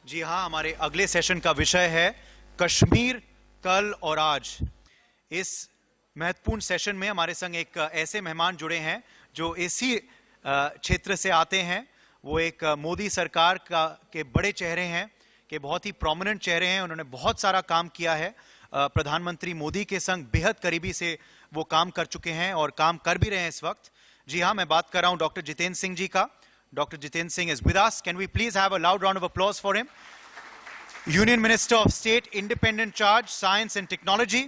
जी हाँ, हमारे अगले सेशन का विषय है कश्मीर कल और आज। इस महत्वपूर्ण सेशन में हमारे संग एक ऐसे मेहमान जुड़े हैं जो इसी क्षेत्र से आते हैं। वो एक मोदी सरकार के बड़े चेहरे हैं, के बहुत ही प्रोमिनेंट चेहरे हैं। उन्होंने बहुत सारा काम किया है। प्रधानमंत्री मोदी के संग बेहद करीबी से वो काम कर चुके हैं और काम कर भी रहे हैं इस वक्त। जी हाँ, मैं बात कर रहा हूं डॉक्टर जितेंद्र सिंह जी का। Dr. Jitendra Singh is with us. Can we please have a loud round of applause for him? Union Minister of State, Independent Charge, Science and Technology.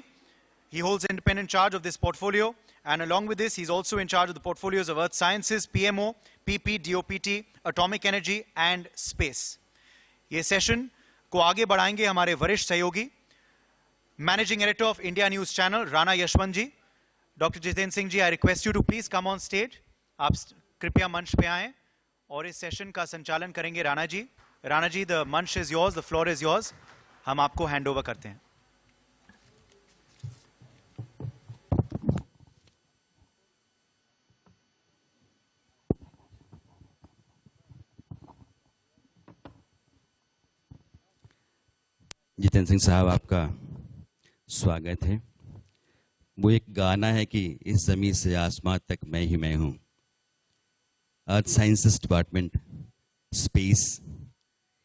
He holds independent charge of this portfolio. And along with this, he's also in charge of the portfolios of Earth Sciences, PMO, PP, DOPT, Atomic Energy and Space. ये session को आगे बढ़ाएंगे हमारे वरिष्ठ सहयोगी, Managing Editor of India News Channel, Rana Yashwant ji. Dr. Jitendra Singh ji, I request you to please come on stage. आप कृपया मंच पे आएं और इस सेशन का संचालन करेंगे राणा जी। राणा जी, द मंच is yours, the floor is yours. हम आपको हैंड ओवर करते हैं। जितेंद्र सिंह साहब, आपका स्वागत है। वो एक गाना है कि इस जमीन से आसमान तक मैं ही मैं हूं। अर्थ साइंसेस डिपार्टमेंट, स्पेस,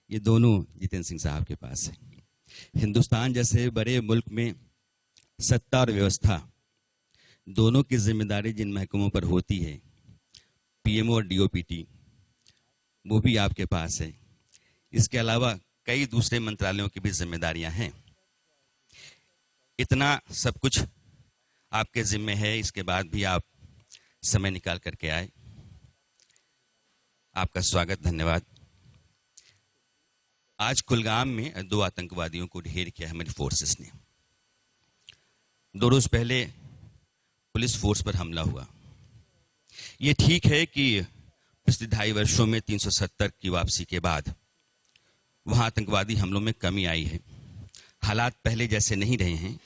ये दोनों जितेंद्र सिंह साहब के पास है। हिंदुस्तान जैसे बड़े मुल्क में सत्ता और व्यवस्था दोनों की जिम्मेदारी जिन महकमों पर होती है, पीएमओ और डीओपीटी, वो भी आपके पास है। इसके अलावा कई दूसरे मंत्रालयों की भी जिम्मेदारियां हैं। इतना सब कुछ आपके जिम्मे है, इसके बाद भी आप समय निकाल करके आए। आपका स्वागत, धन्यवाद। आज कुलगाम में 2 आतंकवादियों को ढेर किया हमारी फोर्सेस ने। 2 रोज पहले पुलिस फोर्स पर हमला हुआ। ये ठीक है कि पिछले 2.5 वर्षों में 370 की वापसी के बाद वहां आतंकवादी हमलों में कमी आई है। हालात पहले जैसे नहीं रहे हैं,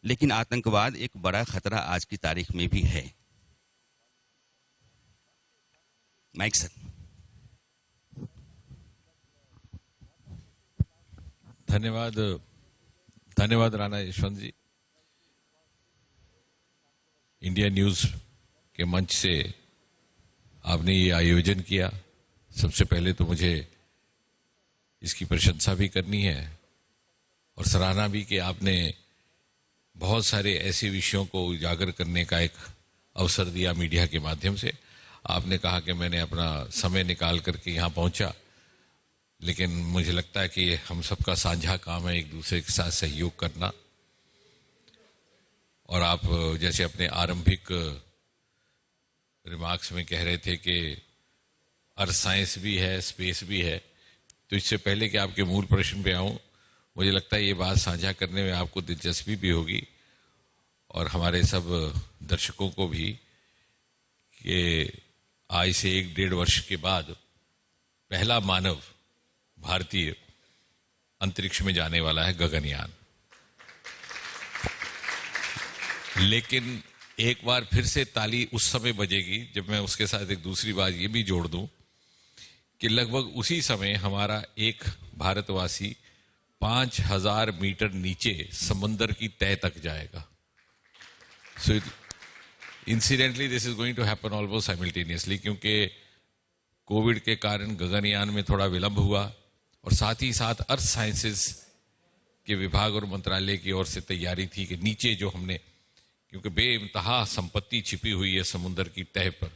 लेकिन आतंकवाद एक बड़ा खतरा आज की तारीख में भी है। Mic sir. धन्यवाद राणा यशवंत जी। इंडिया न्यूज के मंच से आपने ये आयोजन किया। सबसे पहले तो मुझे इसकी प्रशंसा भी करनी है और सराहना भी कि आपने बहुत सारे ऐसे विषयों को उजागर करने का एक अवसर दिया मीडिया के माध्यम से। आपने कहा कि मैंने अपना समय निकाल करके यहाँ पहुंचा, लेकिन मुझे लगता है कि हम सबका साझा काम है एक दूसरे के साथ सहयोग करना। और आप जैसे अपने आरंभिक रिमार्क्स में कह रहे थे कि अर्थ साइंस भी है, स्पेस भी है, तो इससे पहले कि आपके मूल प्रश्न पे आऊं, मुझे लगता है ये बात साझा करने में आपको दिलचस्पी भी होगी और हमारे सब दर्शकों को भी, कि आज से 1-1.5 वर्ष के बाद पहला मानव भारतीय अंतरिक्ष में जाने वाला है, गगनयान। लेकिन एक बार फिर से ताली उस समय बजेगी जब मैं उसके साथ एक दूसरी बात ये भी जोड़ दूं कि लगभग उसी समय हमारा एक भारतवासी 5000 मीटर नीचे समंदर की तह तक जाएगा। So incidentally this is going to happen almost simultaneously, क्योंकि कोविड के कारण गगनयान में थोड़ा विलंब हुआ और साथ ही साथ अर्थ साइंसेस के विभाग और मंत्रालय की ओर से तैयारी थी कि नीचे जो हमने, क्योंकि बेइंतहा संपत्ति छिपी हुई है समुद्र की तह पर,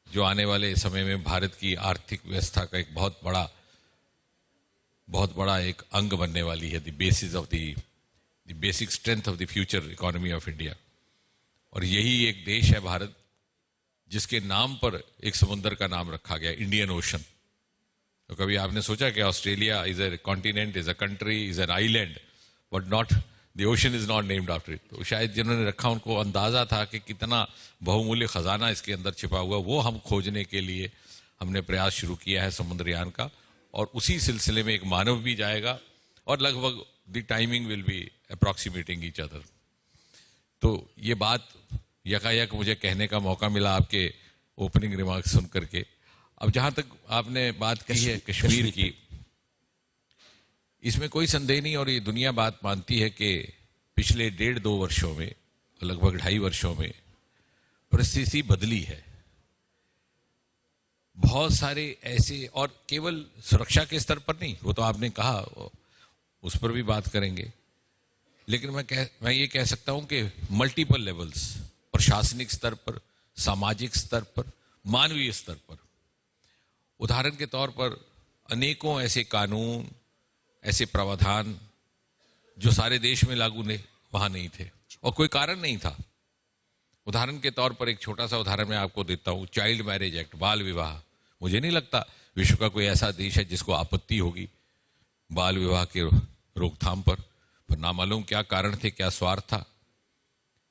जो आने वाले समय में भारत की आर्थिक व्यवस्था का एक बहुत बड़ा एक अंग बनने वाली है, the basic strength of the future economy of India. और यही एक देश है भारत जिसके नाम पर एक समुद्र का नाम रखा गया, इंडियन ओशन। तो कभी आपने सोचा कि Australia is a continent, is a country, is an island, but not the ocean is not named after it. तो शायद जिन्होंने रखा उनको अंदाजा था कि कितना बहुमूल्य खजाना इसके अंदर छिपा हुआ, वो हम खोजने के लिए हमने प्रयास शुरू किया है समुद्रयान का। और उसी सिलसिले में एक मानव भी जाएगा और लगभग the timing will be approximating each other. तो ये बात यकायक मुझे कहने का मौका मिला आपके ओपनिंग रिमार्क्स सुन करके। अब जहां तक आपने बात कही है कश्मीर की, इसमें कोई संदेह नहीं, और ये दुनिया बात मानती है कि पिछले 1.5-2 वर्षों में, लगभग 2.5 वर्षों में परिस्थिति बदली है। बहुत सारे ऐसे, और केवल सुरक्षा के स्तर पर नहीं, वो तो आपने कहा, उस पर भी बात करेंगे, लेकिन मैं ये कह सकता हूं कि मल्टीपल लेवल्स, प्रशासनिक स्तर पर, सामाजिक स्तर पर, मानवीय स्तर पर, उदाहरण के तौर पर अनेकों ऐसे कानून, ऐसे प्रावधान जो सारे देश में लागू नहीं, वहां नहीं थे, और कोई कारण नहीं था। उदाहरण के तौर पर एक छोटा सा उदाहरण मैं आपको देता हूं, चाइल्ड मैरिज एक्ट, बाल विवाह। मुझे नहीं लगता विश्व का कोई ऐसा देश है जिसको आपत्ति होगी बाल विवाह के रोकथाम पर नामालूम क्या कारण थे, क्या स्वार्थ था,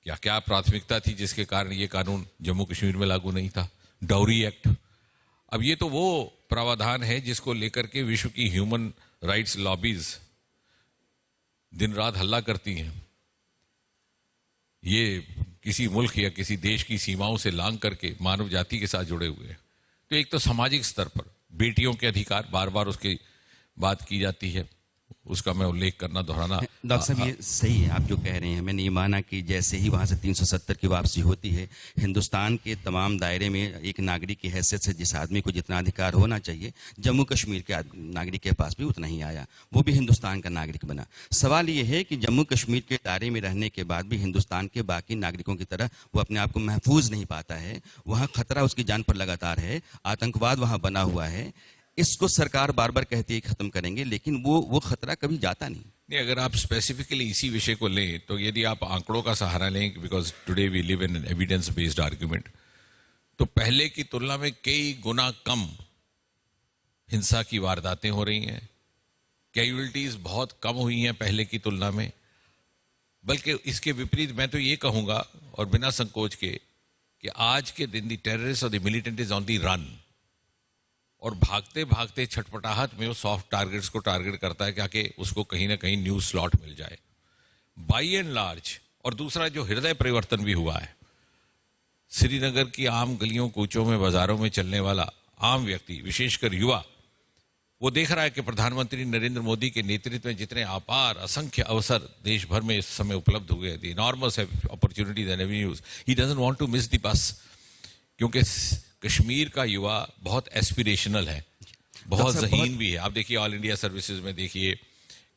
क्या प्राथमिकता थी जिसके कारण ये कानून जम्मू कश्मीर में लागू नहीं था। डाउरी एक्ट, अब ये तो वो प्रावधान है जिसको लेकर के विश्व की ह्यूमन राइट्स लॉबीज दिन रात हल्ला करती हैं। ये किसी मुल्क या किसी देश की सीमाओं से लांग करके मानव जाति के साथ जुड़े हुए हैं। तो एक तो सामाजिक स्तर पर बेटियों के अधिकार, बार बार उसकी बात की जाती है, उसका मैं उल्लेख करना, दोहराना। डॉक्टर साहब, ये सही है आप जो कह रहे हैं। मैंने ये माना कि जैसे ही वहाँ से 370 की वापसी होती है, हिंदुस्तान के तमाम दायरे में एक नागरिक की हैसियत से जिस आदमी को जितना अधिकार होना चाहिए, जम्मू कश्मीर के नागरिक के पास भी उतना ही आया, वो भी हिंदुस्तान का नागरिक बना। सवाल ये है कि जम्मू कश्मीर के दायरे में रहने के बाद भी हिंदुस्तान के बाकी नागरिकों की तरह वो अपने आप को महफूज नहीं पाता है। वहाँ खतरा उसकी जान पर लगातार है, आतंकवाद वहाँ बना हुआ है। इसको सरकार बार बार कहती है खत्म करेंगे, लेकिन वो खतरा कभी जाता नहीं। अगर आप स्पेसिफिकली इसी विषय को लें, तो यदि आप आंकड़ों का सहारा लें, because today we live in an evidence based argument, तो पहले की तुलना में कई गुना कम हिंसा की वारदातें हो रही हैं, कैजुअल्टीज बहुत कम हुई हैं पहले की तुलना में। बल्कि इसके विपरीत मैं तो ये कहूंगा, और बिना संकोच के, कि आज के दिन द टेररिस्ट और the militant is on the run, और भागते भागते छटपटाहट में वो सॉफ्ट टारगेट्स को टारगेट करता है ताकि उसको कहीं ना कहीं न्यूज स्लॉट मिल जाए, बाई एंड लार्ज। और दूसरा जो हृदय परिवर्तन भी हुआ है, श्रीनगर की आम गलियों कूचों में, बाजारों में चलने वाला आम व्यक्ति, विशेषकर युवा, वो देख रहा है कि प्रधानमंत्री नरेंद्र मोदी के नेतृत्व में जितने अपार असंख्य अवसर देश भर में इस समय उपलब्ध हुए, the enormous opportunities and avenues, he doesn't want to miss the bus. क्योंकि कश्मीर का युवा बहुत एस्पिरेशनल है, बहुत ज़हीन भी है। आप देखिए ऑल इंडिया सर्विसेज में, देखिए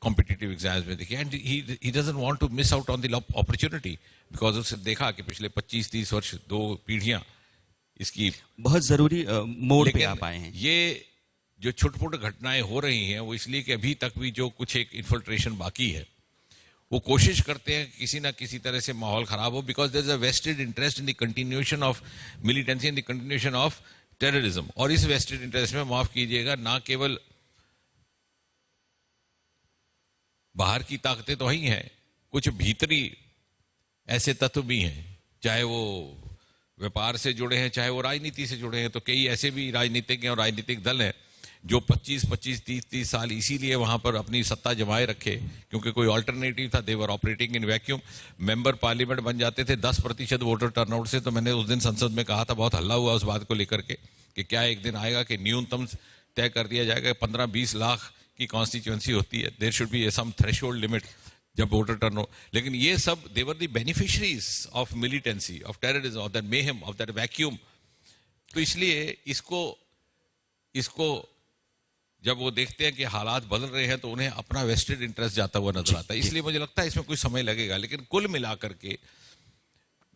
कॉम्पिटिटिव एग्जाम्स में, देखिए, and he doesn't want to miss out on the opportunity, because उसने देखा कि पिछले 25-30 वर्ष, 2 पीढ़ियां इसकी बहुत जरूरी मोड़ पे आप आए हैं। ये जो छुटपुट घटनाएं हो रही हैं, वो इसलिए कि अभी तक भी जो कुछ एक इन्फिल्ट्रेशन बाकी है, वो कोशिश करते हैं किसी ना किसी तरह से माहौल खराब हो, because there is a vested interest in the continuation of militancy, in the continuation of terrorism. और इस वेस्टेड इंटरेस्ट में, माफ कीजिएगा, ना केवल बाहर की ताकतें तो ही हैं, कुछ भीतरी ऐसे तत्व भी हैं, चाहे वो व्यापार से जुड़े हैं, चाहे वो राजनीति से जुड़े हैं। तो कई ऐसे भी राजनीतिक और राजनीतिक दल हैं जो 25-25, 30-30 साल इसीलिए वहां पर अपनी सत्ता जमाए रखे, क्योंकि कोई ऑल्टरनेटिव था। They were operating in vacuum. Member parliament बन जाते थे 10% वोटर टर्नआउट से। तो मैंने उस दिन संसद में कहा था, बहुत हल्ला हुआ उस बात को लेकर के, कि क्या एक दिन आएगा कि न्यूनतम तय कर दिया जाएगा, 15-20 लाख की कॉन्स्टिट्यूएंसी होती है, there should be some threshold limit जब वोटर टर्न। लेकिन ये सब, they were the beneficiaries of militancy, of terrorism, of that mayhem, of that vacuum. तो इसलिए इसको जब वो देखते हैं कि हालात बदल रहे हैं, तो उन्हें अपना वेस्टेड इंटरेस्ट जाता हुआ नजर आता है। इसलिए मुझे लगता है इसमें कुछ समय लगेगा, लेकिन कुल मिलाकर के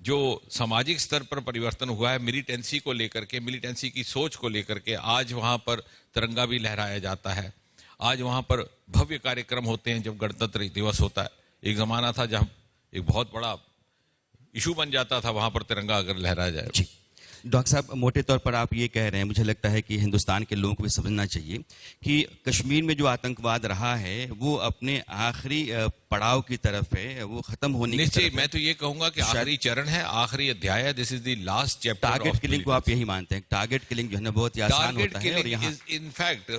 जो सामाजिक स्तर पर परिवर्तन हुआ है मिलिटेंसी को लेकर के, मिलिटेंसी की सोच को लेकर के, आज वहां पर तिरंगा भी लहराया जाता है, आज वहां पर भव्य कार्यक्रम होते हैं जब गणतंत्र दिवस होता है। एक जमाना था जब एक बहुत बड़ा इशू बन जाता था वहां पर तिरंगा अगर लहराया जाए। डॉक्टर साहब, मोटे तौर पर आप ये कह रहे हैं, मुझे लगता है कि हिंदुस्तान के लोगों को भी समझना चाहिए कि कश्मीर में जो आतंकवाद रहा है वो अपने आखिरी पड़ाव की तरफ है, वो खत्म होने की तरफ है। मैं तो ये कहूंगा कि आखिरी चरण है, आखिरी अध्याय है। This is the last chapter. Target killing को आप यही मानते हैं? टारगेट किलिंग जो है ना बहुत ही आसान होता है, और यहाँ in fact,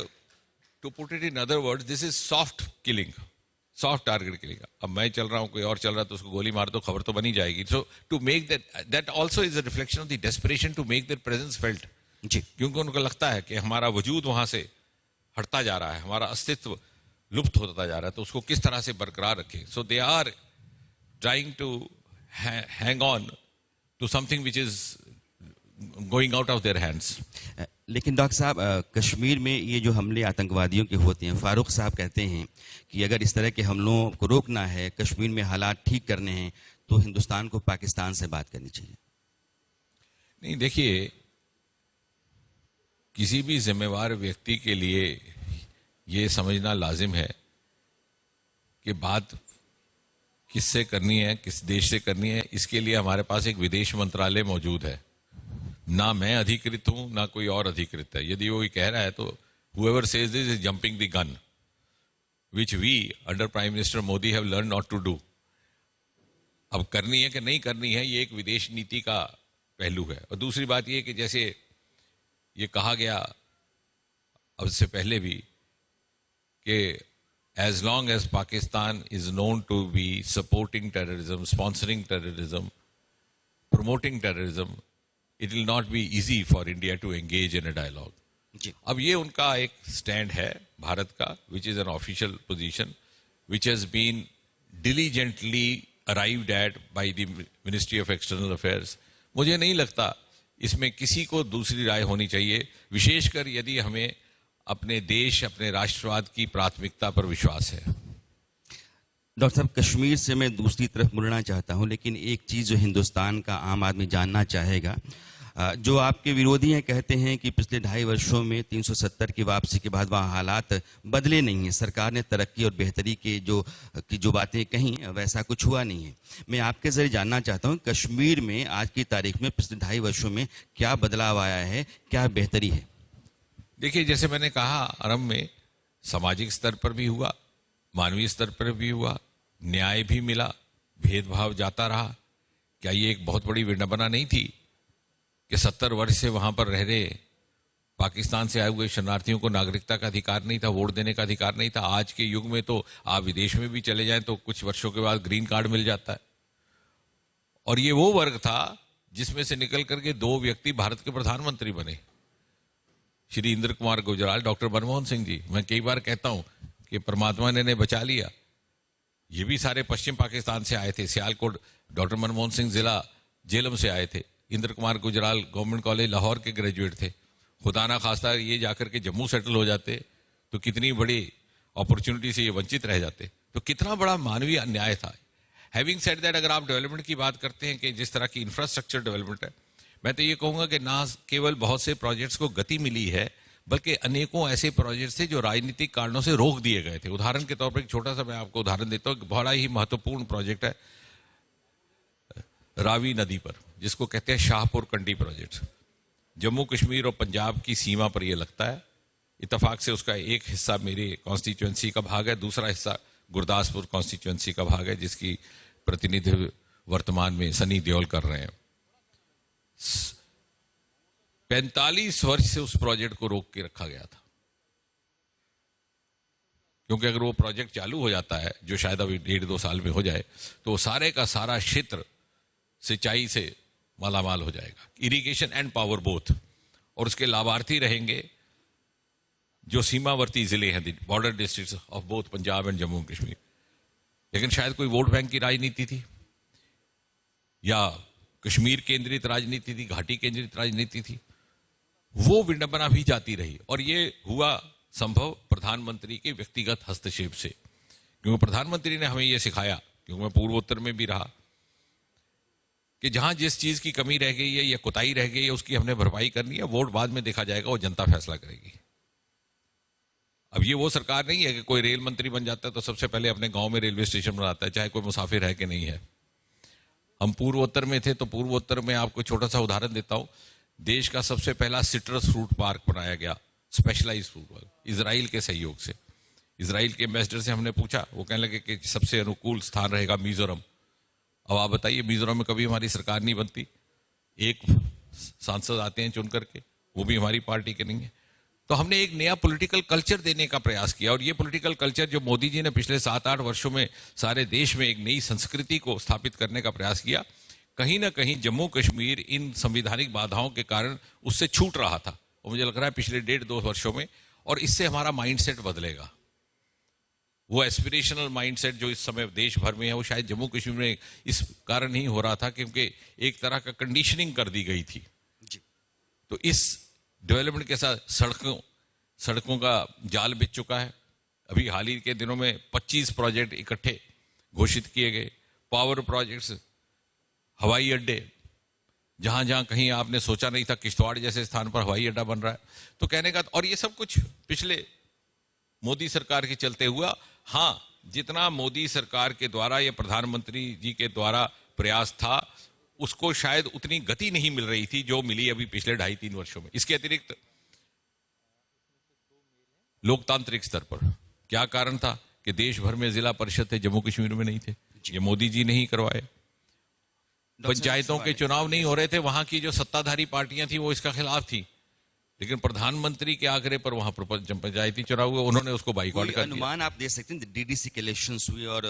to put it in other words, this is soft killing, soft target killing. अब मैं चल रहा हूं, कोई और चल रहा है, तो उसको गोली मार दो, खबर तो बनी जाएगी। So to make that also is a reflection of the desperation to make their presence felt. जी, क्योंकि उनको लगता है कि हमारा वजूद वहां से हटता जा रहा है, हमारा अस्तित्व लुप्त होता जा रहा है, तो उसको किस तरह से बरकरार रखें. So they are trying to hang on to something which is going out of their hands. लेकिन डॉक्टर साहब, कश्मीर में ये जो हमले आतंकवादियों के होते हैं, फारूक साहब कहते हैं कि अगर इस तरह के हमलों को रोकना है, कश्मीर में हालात ठीक करने हैं, तो हिंदुस्तान को पाकिस्तान से बात करनी चाहिए. नहीं, देखिए, किसी भी जिम्मेवार व्यक्ति के लिए ये समझना लाजिम है कि बात किससे करनी है, किस देश से करनी है. इसके लिए हमारे पास एक विदेश मंत्रालय मौजूद है. ना मैं अधिकृत हूं, ना कोई और अधिकृत है. यदि वो ये कह रहा है तो whoever says this is jumping the gun, which we under Prime Minister Modi have learned not to do. अब करनी है कि नहीं करनी है, ये एक विदेश नीति का पहलू है. और दूसरी बात ये कि जैसे ये कहा गया अब से पहले भी कि as long as Pakistan is known to be supporting terrorism, sponsoring terrorism, promoting terrorism, it will not be easy for India to engage in a dialogue. जी. अब ये उनका एक स्टैंड है भारत का, which is an official position, which has been diligently arrived at by the Ministry of External Affairs. मुझे नहीं लगता इसमें किसी को दूसरी राय होनी चाहिए, विशेषकर यदि हमें अपने देश, अपने राष्ट्रवाद की प्राथमिकता पर विश्वास है. डॉक्टर साहब, कश्मीर से मैं दूसरी तरफ मुड़ना चाहता हूं, लेकिन एक चीज़ जो हिंदुस्तान का आम आदमी जानना चाहेगा, जो आपके विरोधी हैं कहते हैं कि पिछले 2.5 वर्षों में 370 की वापसी के बाद वहाँ हालात बदले नहीं हैं, सरकार ने तरक्की और बेहतरी के जो बातें कहीं वैसा कुछ हुआ नहीं है. मैं आपके ज़रिए जानना चाहता हूँ, कश्मीर में आज की तारीख में पिछले 2.5 वर्षों में क्या बदलाव आया है, क्या बेहतरी है? देखिए, जैसे मैंने कहा, आरंभ में सामाजिक स्तर पर भी हुआ, मानवीय स्तर पर भी हुआ, न्याय भी मिला, भेदभाव जाता रहा. क्या ये एक बहुत बड़ी विडंबना नहीं थी कि 70 वर्ष से वहां पर रह रहे पाकिस्तान से आए हुए शरणार्थियों को नागरिकता का अधिकार नहीं था, वोट देने का अधिकार नहीं था? आज के युग में तो आप विदेश में भी चले जाएं तो कुछ वर्षों के बाद ग्रीन कार्ड मिल जाता है. और ये वो वर्ग था जिसमें से निकल करके 2 व्यक्ति भारत के प्रधानमंत्री बने, श्री इंद्र कुमार गुजराल, डॉक्टर मनमोहन सिंह जी. मैं कई बार कहता हूं कि परमात्मा ने इन्हें बचा लिया. ये भी सारे पश्चिम पाकिस्तान से आए थे. सियालकोट डॉक्टर मनमोहन सिंह जिला जेलम से आए थे. इंद्र कुमार गुजराल गवर्नमेंट कॉलेज लाहौर के ग्रेजुएट थे. खुदा ना खास्ता ये जाकर के जम्मू सेटल हो जाते तो कितनी बड़ी अपॉर्चुनिटी से ये वंचित रह जाते. तो कितना बड़ा मानवीय अन्याय था. हैविंग सेड दैट, अगर आप डेवलपमेंट की बात करते हैं कि जिस तरह की इंफ्रास्ट्रक्चर डेवलपमेंट है, मैं तो ये कहूंगा कि ना केवल बहुत से प्रोजेक्ट्स को गति मिली है, बल्कि अनेकों ऐसे प्रोजेक्ट्स थे जो राजनीतिक कारणों से रोक दिए गए थे. उदाहरण के तौर पर एक छोटा सा मैं आपको उदाहरण देता हूं. बड़ा ही महत्वपूर्ण प्रोजेक्ट है रावी नदी पर, जिसको कहते हैं शाहपुर कंडी प्रोजेक्ट. जम्मू कश्मीर और पंजाब की सीमा पर यह लगता है. इत्तेफाक से उसका एक हिस्सा मेरे कॉन्स्टिट्यूएंसी का भाग है, दूसरा हिस्सा गुरदासपुर कॉन्स्टिट्यूएंसी का भाग है, जिसकी प्रतिनिधित्व वर्तमान में सनी देओल कर रहे हैं. 45 वर्ष से उस प्रोजेक्ट को रोक के रखा गया था, क्योंकि अगर वो प्रोजेक्ट चालू हो जाता है, जो शायद अभी 1.5-2 साल में हो जाए, तो सारे का सारा क्षेत्र सिंचाई से मालामाल हो जाएगा, इरिगेशन एंड पावर बोथ. और उसके लाभार्थी रहेंगे जो सीमावर्ती जिले हैं, border districts of both Punjab and Jammu Kashmir. लेकिन शायद कोई वोट बैंक की राजनीति थी, या कश्मीर केंद्रित राजनीति थी, घाटी केंद्रित राजनीति थी. वो विडंबना भी जाती रही. और ये हुआ संभव प्रधानमंत्री के व्यक्तिगत हस्तक्षेप से, क्योंकि प्रधानमंत्री ने हमें यह सिखाया, क्योंकि मैं पूर्वोत्तर में भी रहा, कि जहां जिस चीज की कमी रह गई है या कोताही रह गई है, उसकी हमने भरपाई करनी है. वोट बाद में देखा जाएगा, वो जनता फैसला करेगी. अब ये वो सरकार नहीं है कि कोई रेल मंत्री बन जाता है तो सबसे पहले अपने गांव में रेलवे स्टेशन बनाता है, चाहे कोई मुसाफिर है कि नहीं है. हम पूर्वोत्तर में थे, तो पूर्वोत्तर में आपको छोटा सा उदाहरण देता हूं. देश का सबसे पहला सिट्रस फ्रूट पार्क बनाया गया, स्पेशलाइज्ड फ्रूट पार्क, इजराइल के सहयोग से. इजराइल के एम्बेसडर से हमने पूछा, वो कहने लगे कि सबसे अनुकूल स्थान रहेगा मिजोरम. अब आप बताइए, मिजोरम में कभी हमारी सरकार नहीं बनती, एक सांसद आते हैं चुन करके, वो भी हमारी पार्टी के नहीं है. तो हमने एक नया पॉलिटिकल कल्चर देने का प्रयास किया. और ये पॉलिटिकल कल्चर जो मोदी जी ने पिछले 7-8 वर्षों में सारे देश में एक नई संस्कृति को स्थापित करने का प्रयास किया, कहीं ना कहीं जम्मू कश्मीर इन संवैधानिक बाधाओं के कारण उससे छूट रहा था. और मुझे लग रहा है पिछले 1.5-2 वर्षों में, और इससे हमारा माइंडसेट बदलेगा. वो एस्पिरेशनल माइंडसेट जो इस समय देश भर में है, वो शायद जम्मू कश्मीर में इस कारण नहीं हो रहा था क्योंकि एक तरह का कंडीशनिंग कर दी गई थी। तो इस डेवलपमेंट के साथ सड़कों का जाल बिछ चुका है। अभी हाल ही के दिनों में 25 प्रोजेक्ट इकट्ठे घोषित किए गए, पावर प्रोजेक्ट्स, हवाई अड्डे, जहां जहां कहीं आपने सोचा नहीं था किश्तवाड़ जैसे स्थान पर हवाई अड्डा बन रहा है। तो कहने का, और ये सब कुछ पिछले मोदी सरकार के चलते हुआ। हाँ, जितना मोदी सरकार के द्वारा या प्रधानमंत्री जी के द्वारा प्रयास था, उसको शायद उतनी गति नहीं मिल रही थी जो मिली अभी पिछले 2.5-3 वर्षों में। इसके अतिरिक्त लोकतांत्रिक स्तर पर क्या कारण था कि देश भर में जिला परिषद थे, जम्मू कश्मीर में नहीं थे। ये मोदी जी ने ही करवाए। पंचायतों के चुनाव नहीं हो रहे थे, वहां की जो सत्ताधारी पार्टियां थी वो इसका खिलाफ थी, लेकिन प्रधानमंत्री के आग्रह पर वहां पंचायती चुनाव हुए, उन्होंने उसको बाइकआउट कर दिया। अनुमान आप दे सकते हैं, डीडीसी के इलेक्शंस हुए और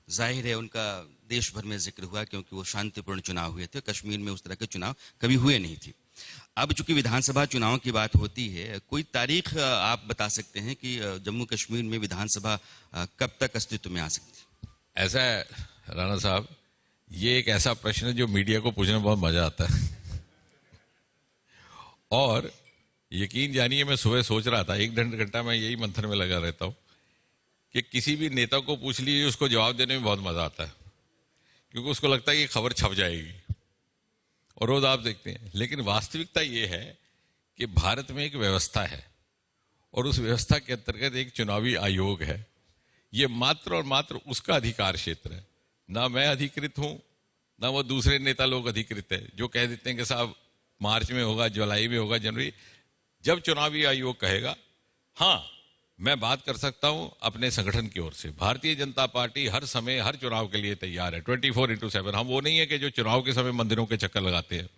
जाहिर है उनका देश भर में जिक्र हुआ क्योंकि वो शांतिपूर्ण चुनाव हुए थे। कश्मीर में उस तरह के चुनाव कभी हुए नहीं थे। अब चूंकि विधानसभा चुनाव की बात होती है, कोई तारीख आप बता सकते हैं कि जम्मू कश्मीर में विधानसभा कब तक अस्तित्व में आ सकती है? ऐसा है राणा साहब, ये एक ऐसा प्रश्न है जो मीडिया को पूछने में बहुत मजा आता है। और यकीन जानिए, मैं सुबह सोच रहा था, 1 घंटा मैं यही मंथन में लगा रहता हूं कि किसी भी नेता को पूछ लीजिए, उसको जवाब देने में बहुत मजा आता है, क्योंकि उसको लगता है कि खबर छप जाएगी और रोज आप देखते हैं। लेकिन वास्तविकता ये है कि भारत में एक व्यवस्था है और उस व्यवस्था के अंतर्गत एक चुनावी आयोग है। ये मात्र और मात्र उसका अधिकार क्षेत्र है। ना मैं अधिकृत हूं, ना वो दूसरे नेता लोग अधिकृत है जो कह देते हैं कि साहब मार्च में होगा, जुलाई में होगा, जनवरी। जब चुनावी आयोग कहेगा, हाँ, मैं बात कर सकता हूं अपने संगठन की ओर से। भारतीय जनता पार्टी हर समय हर चुनाव के लिए तैयार है, 24/7। हम वो नहीं है कि जो चुनाव के समय मंदिरों के चक्कर लगाते हैं।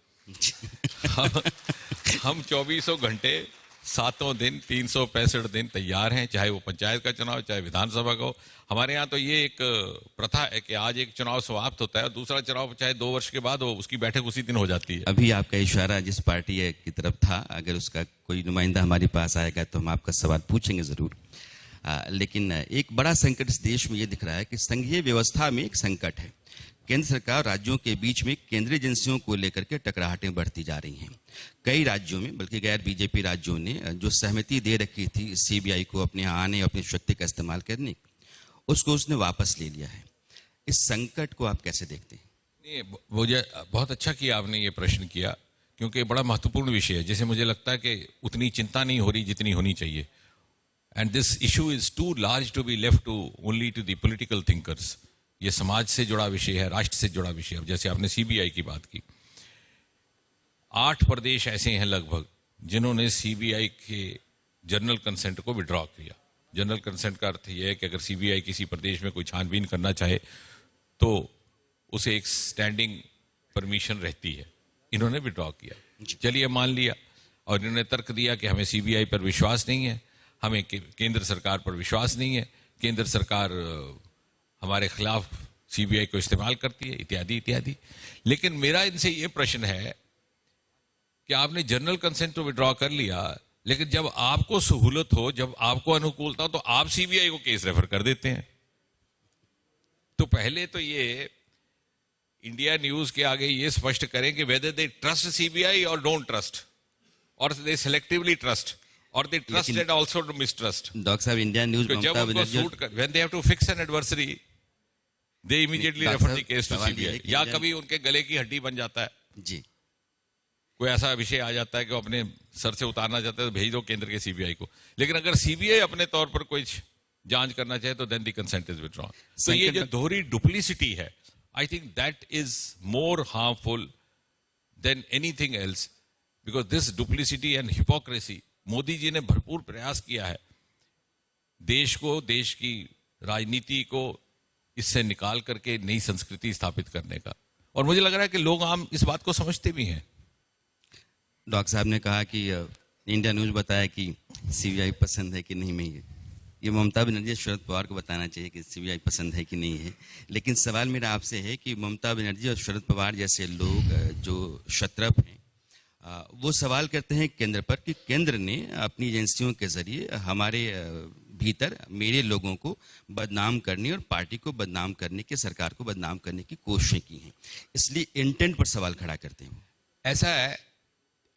हम 24 घंटे 7 दिन 365 दिन तैयार हैं, चाहे वो पंचायत का चुनाव, चाहे विधानसभा का हो। हमारे यहाँ तो ये एक प्रथा है कि आज एक चुनाव समाप्त होता है और दूसरा चुनाव चाहे 2 वर्ष के बाद हो, उसकी बैठक उसी दिन हो जाती है। अभी आपका इशारा जिस पार्टी की तरफ था, अगर उसका कोई नुमाइंदा हमारे पास आएगा तो हम आपका सवाल पूछेंगे जरूर। लेकिन एक बड़ा संकट इस देश में ये दिख रहा है कि संघीय व्यवस्था में एक संकट है। केंद्र सरकार राज्यों के बीच में केंद्रीय एजेंसियों को लेकर के टकराहटें बढ़ती जा रही हैं। कई राज्यों में, बल्कि गैर बीजेपी राज्यों ने जो सहमति दे रखी थी सीबीआई को अपने यहाँ आने, अपनी शक्ति का इस्तेमाल करने, उसको उसने वापस ले लिया है। इस संकट को आप कैसे देखते हैं? मुझे बहुत अच्छा किया आपने ये प्रश्न किया, क्योंकि बड़ा महत्वपूर्ण विषय है जिसे मुझे लगता है कि उतनी चिंता नहीं हो रही जितनी होनी चाहिए। And this issue is too large to be left to only to the political thinkers. ये समाज से जुड़ा विषय है, राष्ट्र से जुड़ा विषय है। जैसे आपने सीबीआई की बात की, 8 प्रदेश ऐसे हैं लगभग जिन्होंने सीबीआई के जनरल कंसेंट को विड्रॉ किया। जनरल कंसेंट का अर्थ यह है कि अगर सीबीआई किसी प्रदेश में कोई छानबीन करना चाहे तो उसे एक स्टैंडिंग परमिशन रहती है। इन्होंने विड्रॉ किया। चलिए मान लिया, और इन्होंने तर्क दिया कि हमें सीबीआई पर विश्वास नहीं है, हमें केंद्र सरकार पर विश्वास नहीं है, केंद्र सरकार हमारे खिलाफ सीबीआई को इस्तेमाल करती है, इत्यादि इत्यादि। लेकिन मेरा इनसे ये प्रश्न है कि आपने जनरल कंसेंट तो विड्रॉ कर लिया, लेकिन जब आपको सहूलत हो, जब आपको अनुकूलता हो, तो आप सीबीआई को केस रेफर कर देते हैं। तो पहले तो ये इंडिया न्यूज के आगे ये स्पष्ट करें कि वेदर दे ट्रस्ट सीबीआई और डोंट ट्रस्ट, और दे सिलेक्टिवली ट्रस्ट, और they trust and also mistrust. Doctor साहब, इंडिया न्यूज जब उनको सूट कर, when they have to fix an adversary, they immediately refer the case to CBI. या कभी उनके गले की हड्डी बन जाता है जी, कोई ऐसा विषय आ जाता है कि वो अपने सर से उतारना चाहते हैं, तो भेज दो केंद्र के सीबीआई को। लेकिन अगर सीबीआई अपने तौर पर कोई जांच करना चाहे तो then the consent is withdrawn. तो ये जो दोहरी डुप्लिसिटी है, I think that is more harmful than anything else, because this duplicity and hypocrisy, Modi ji ने भरपूर प्रयास किया है देश को, देश की राजनीति को इससे निकाल करके नई संस्कृति स्थापित करने का, और मुझे लग रहा है कि लोग आम इस बात को समझते भी हैं। डॉक्टर साहब ने कहा कि इंडिया न्यूज बताया कि सीबीआई पसंद है कि नहीं। में ये ममता बनर्जी शरद पवार को बताना चाहिए कि सीबीआई पसंद है कि नहीं है। लेकिन सवाल मेरा आपसे है कि ममता बनर्जी और शरद पवार जैसे लोग जो शत्रप हैं, वो सवाल करते हैं केंद्र पर कि केंद्र ने अपनी एजेंसियों के जरिए हमारे भीतर मेरे लोगों को बदनाम करने और पार्टी को बदनाम करने की, सरकार को बदनाम करने की कोशिशें की हैं। इसलिए इंटेंट पर सवाल खड़ा करते हैं। ऐसा है,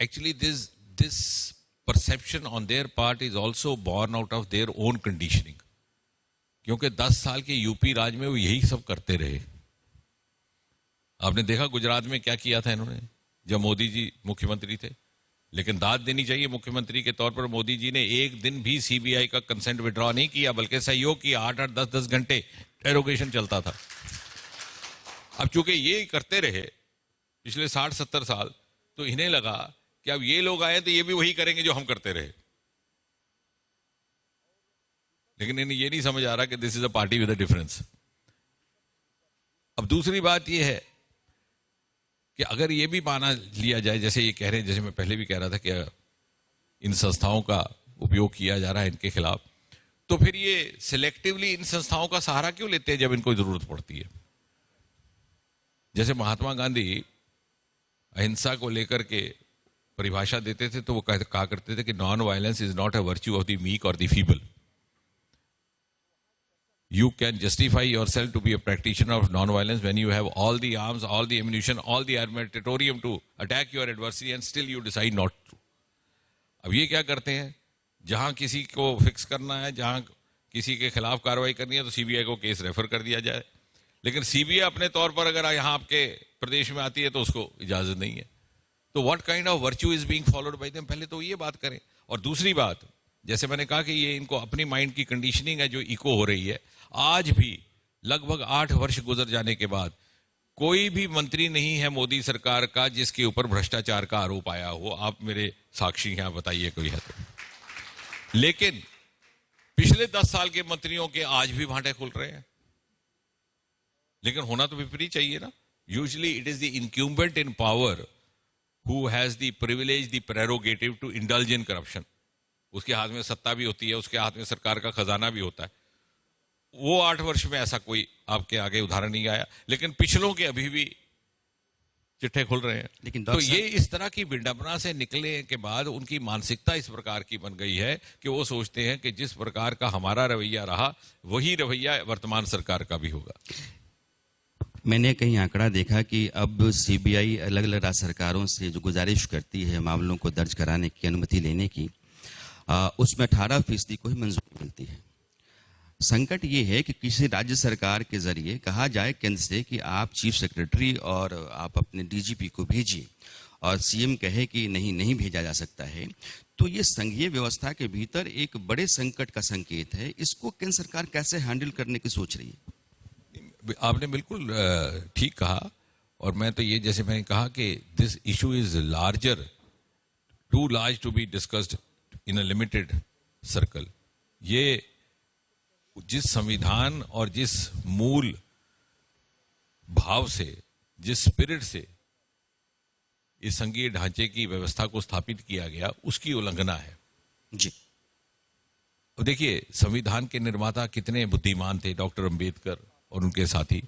actually this perception on their part is also born out of their own conditioning, क्योंकि 10 साल के यूपी राज में वो यही सब करते रहे। आपने देखा गुजरात में क्या किया था इन्होंने जब मोदी जी मुख्यमंत्री थे, लेकिन दाद देनी चाहिए मुख्यमंत्री के तौर पर मोदी जी ने एक दिन भी सीबीआई का कंसेंट विड्रॉ नहीं किया, बल्कि सहयोग किया। 8-8, 10-10 घंटे इंटेरोगेशन चलता था। अब चूंकि ये करते रहे पिछले 60-70 साल, तो इन्हें लगा कि अब ये लोग आए तो ये भी वही करेंगे जो हम करते रहे। लेकिन इन्हें ये नहीं समझ आ रहा कि this is a party with a difference. अब दूसरी बात ये है कि अगर ये भी माना लिया जाए, जैसे ये कह रहे हैं, जैसे मैं पहले भी कह रहा था कि इन संस्थाओं का उपयोग किया जा रहा है इनके खिलाफ, तो फिर ये सिलेक्टिवली इन संस्थाओं का सहारा क्यों लेते हैं जब इनको जरूरत पड़ती है? जैसे महात्मा गांधी अहिंसा को लेकर के परिभाषा देते थे तो वो कहा करते थे कि non violence is not a virtue of the meek और the feeble. You can justify yourself to be a practitioner of non-violence when you have all the arms, all the ammunition, all the armamentarium to attack your adversary and still you decide not to. अब ये क्या करते हैं, जहां किसी को fix करना है, जहां किसी के खिलाफ कार्रवाई करनी है तो सीबीआई को केस रेफर कर दिया जाए, लेकिन सीबीआई अपने तौर पर अगर यहाँ आपके प्रदेश में आती है तो उसको इजाजत नहीं है। तो what kind of virtue is being followed by them, पहले तो ये बात करें। और दूसरी बात, जैसे मैंने कहा कि ये इनको अपनी माइंड की कंडीशनिंग है जो इको हो रही है। आज भी लगभग 8 वर्ष गुजर जाने के बाद कोई भी मंत्री नहीं है मोदी सरकार का जिसके ऊपर भ्रष्टाचार का आरोप आया हो। आप मेरे साक्षी हैं, बताइए कोई है तो। लेकिन पिछले 10 साल के मंत्रियों के आज भी भांटे खुल रहे हैं। लेकिन होना तो विपरीत चाहिए ना। Usually it is the incumbent in power who has the privilege, the prerogative to indulge in corruption. उसके हाथ में सत्ता भी होती है, उसके हाथ में सरकार का खजाना भी होता है। वो 8 वर्ष में ऐसा कोई आपके आगे उदाहरण नहीं आया, लेकिन पिछलों के अभी भी चिट्ठे खुल रहे हैं। लेकिन तो ये इस तरह की विडंबना से निकले के बाद उनकी मानसिकता इस प्रकार की बन गई है कि वो सोचते हैं कि जिस प्रकार का हमारा रवैया रहा वही रवैया वर्तमान सरकार का भी होगा। मैंने कहीं आंकड़ा देखा कि अब सीबीआई अलग अलग राज्य सरकारों से जो गुजारिश करती है मामलों को दर्ज कराने की, अनुमति लेने की, उसमें 18% को ही मंजूरी मिलती है। संकट ये है कि किसी राज्य सरकार के जरिए कहा जाए केंद्र से कि आप चीफ सेक्रेटरी और आप अपने डीजीपी को भेजिए, और सीएम कहे कि नहीं भेजा जा सकता है, तो ये संघीय व्यवस्था के भीतर एक बड़े संकट का संकेत है। इसको केंद्र सरकार कैसे हैंडल करने की सोच रही है? आपने बिल्कुल ठीक कहा। और मैं तो ये, जैसे मैंने कहा कि this issue is larger, too large to be discussed in a limited circle. ये जिस संविधान और जिस मूल भाव से, जिस स्पिरिट से इस संघीय ढांचे की व्यवस्था को स्थापित किया गया, उसकी उल्लंघना है जी। अब देखिए, संविधान के निर्माता कितने बुद्धिमान थे, डॉक्टर अंबेडकर और उनके साथी।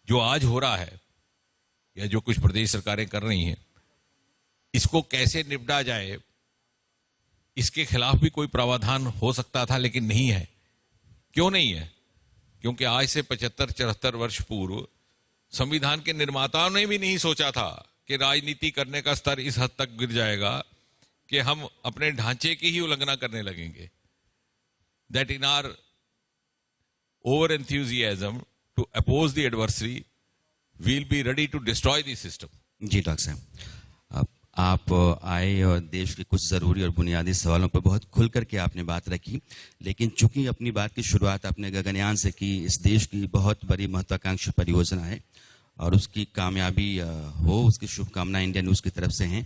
जो आज हो रहा है या जो कुछ प्रदेश सरकारें कर रही हैं, इसको कैसे निपटा जाए, इसके खिलाफ भी कोई प्रावधान हो सकता था, लेकिन नहीं है। क्यों नहीं है? क्योंकि आज से 75-74 वर्ष पूर्व संविधान के निर्माताओं ने भी नहीं सोचा था कि राजनीति करने का स्तर इस हद तक गिर जाएगा कि हम अपने ढांचे की ही उल्लंघना करने लगेंगे। That in our over enthusiasm to oppose the adversary, we'll be ready to destroy the system. जी डॉक्टर साहब, आप आए और देश के कुछ ज़रूरी और बुनियादी सवालों पर बहुत खुल करके आपने बात रखी, लेकिन चूंकि अपनी बात की शुरुआत आपने गगनयान से की, इस देश की बहुत बड़ी महत्वाकांक्षी परियोजना है और उसकी कामयाबी हो, उसकी शुभकामनाएं इंडिया न्यूज़ की तरफ से हैं।